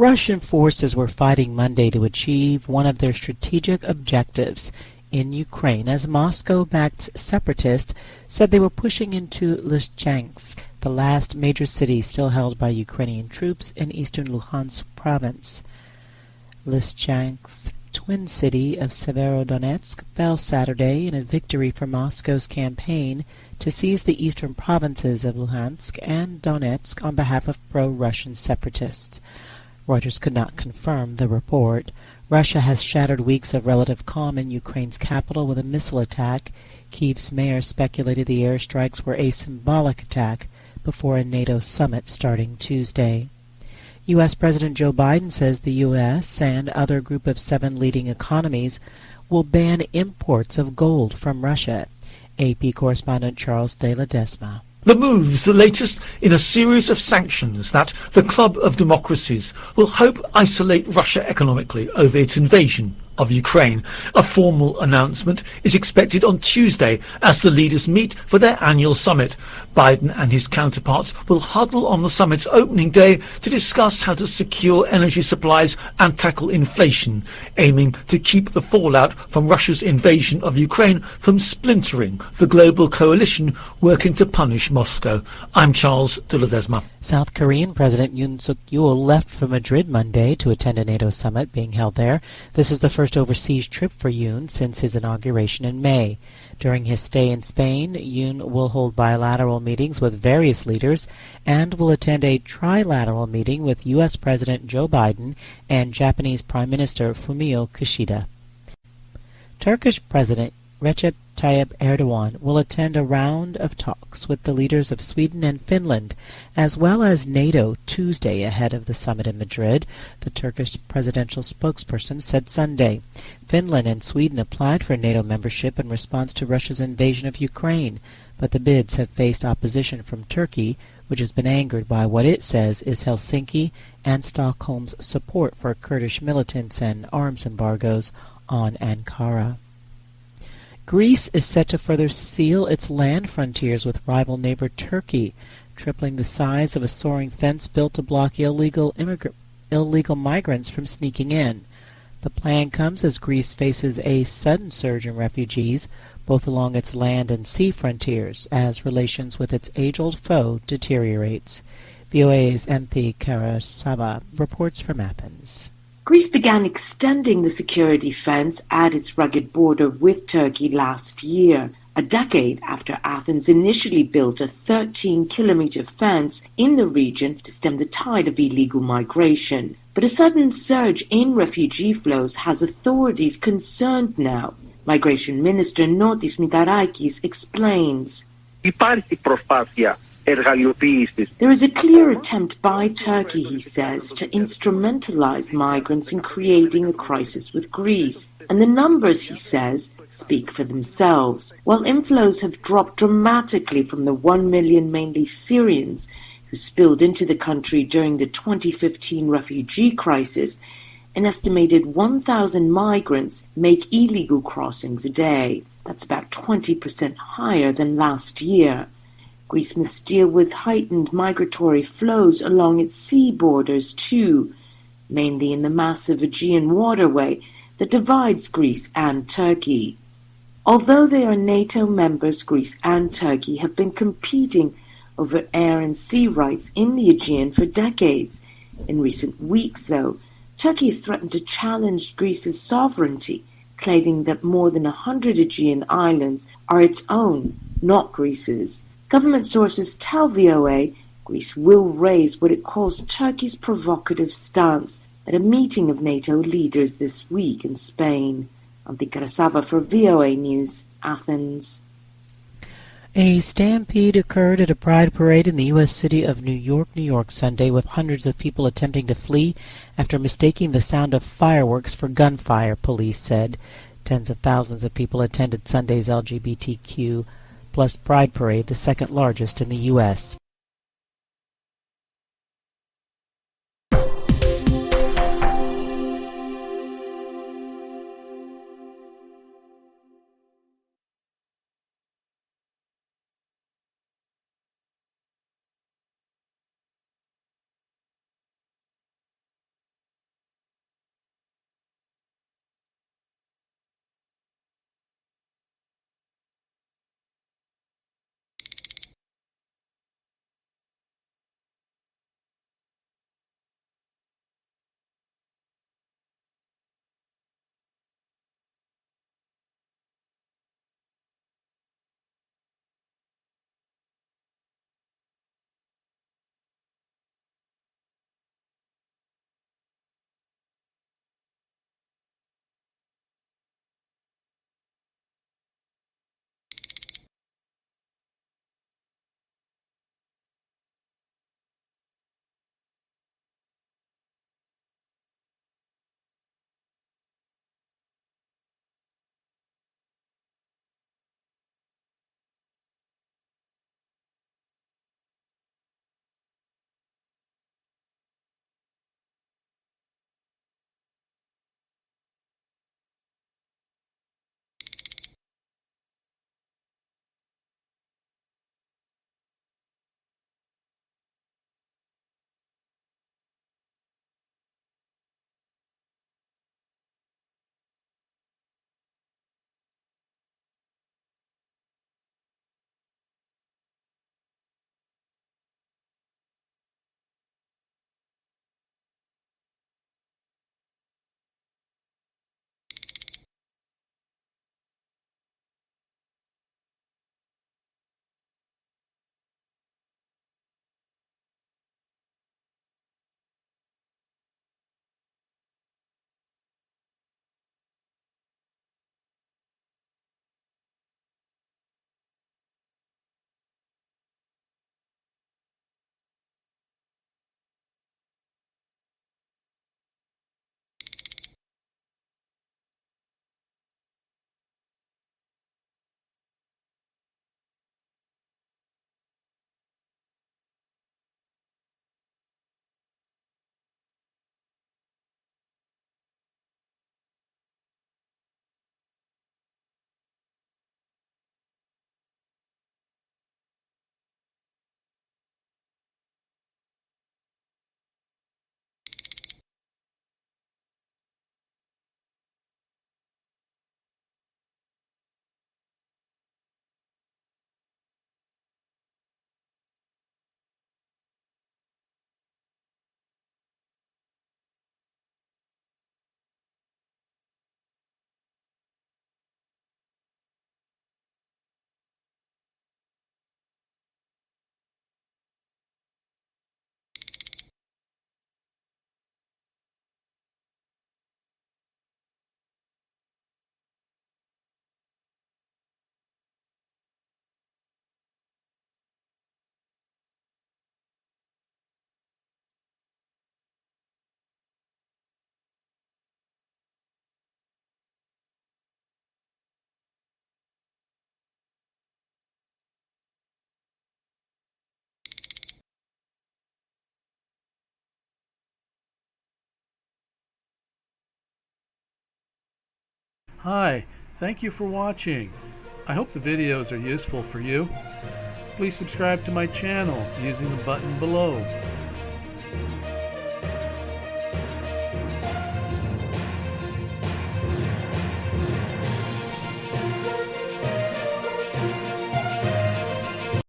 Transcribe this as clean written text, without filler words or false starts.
Russian forces were fighting Monday to achieve one of their strategic objectives in Ukraine as Moscow-backed separatists said they were pushing into Lysychansk, the last major city still held by Ukrainian troops in eastern Luhansk province. Lysychansk's twin city of Severodonetsk fell Saturday in a victory for Moscow's campaign to seize the eastern provinces of Luhansk and Donetsk on behalf of pro-Russian separatists. Reuters could not confirm the report. Russia has shattered weeks of relative calm in Ukraine's capital with a missile attack. Kyiv's mayor speculated the airstrikes were a symbolic attack before a NATO summit starting Tuesday. U.S. President Joe Biden says the U.S. and other group of 7 leading economies will ban imports of gold from Russia. AP correspondent Charles de Ledesma. The move's the latest in a series of sanctions that the Club of Democracies will hope isolate Russia economically over its invasion of Ukraine. A formal announcement is expected on Tuesday as the leaders meet for their annual summit. Biden and his counterparts will huddle on the summit's opening day to discuss how to secure energy supplies and tackle inflation, aiming to keep the fallout from Russia's invasion of Ukraine from splintering the global coalition working to punish Moscow. I'm Charles de Ledesma. South Korean President Yoon Suk-yeol left for Madrid Monday to attend a NATO summit being held there. This is the first overseas trip for Yoon since his inauguration in May. During his stay in Spain, Yoon will hold bilateral meetings with various leaders and will attend a trilateral meeting with U.S. President Joe Biden and Japanese Prime Minister Fumio Kishida. Turkish President Recep Tayyip Erdogan will attend a round of talks with the leaders of Sweden and Finland, as well as NATO Tuesday ahead of the summit in Madrid, the Turkish presidential spokesperson said Sunday. Finland and Sweden applied for NATO membership in response to Russia's invasion of Ukraine, but the bids have faced opposition from Turkey, which has been angered by what it says is Helsinki and Stockholm's support for Kurdish militants and arms embargoes on Ankara. Greece is set to further seal its land frontiers with rival neighbor Turkey, tripling the size of a soaring fence built to block illegal migrants from sneaking in. The plan comes as Greece faces a sudden surge in refugees, both along its land and sea frontiers, as relations with its age-old foe deteriorates. VOA's Anthi Karasava reports from Athens. Greece began extending the security fence at its rugged border with Turkey last year, a decade after Athens initially built a 13-kilometer fence in the region to stem the tide of illegal migration. But a sudden surge in refugee flows has authorities concerned now. Migration Minister Notis Mitarakis explains. There is a clear attempt by Turkey, he says, to instrumentalize migrants in creating a crisis with Greece. And the numbers, he says, speak for themselves. While inflows have dropped dramatically from the 1 million mainly Syrians who spilled into the country during the 2015 refugee crisis, an estimated 1,000 migrants make illegal crossings a day. That's about 20% higher than last year. Greece must deal with heightened migratory flows along its sea borders too, mainly in the massive Aegean waterway that divides Greece and Turkey. Although they are NATO members, Greece and Turkey have been competing over air and sea rights in the Aegean for decades. In recent weeks, though, Turkey has threatened to challenge Greece's sovereignty, claiming that more than 100 Aegean islands are its own, not Greece's. Government sources tell VOA Greece will raise what it calls Turkey's provocative stance at a meeting of NATO leaders this week in Spain. Anthi Karasava for VOA News, Athens. A stampede occurred at a pride parade in the U.S. city of New York, Sunday, with hundreds of people attempting to flee after mistaking the sound of fireworks for gunfire, police said. Tens of thousands of people attended Sunday's LGBTQ plus Pride Parade, the second largest in the U.S. Hi, thank you for watching. I hope the videos are useful for you. Please subscribe to my channel using the button below.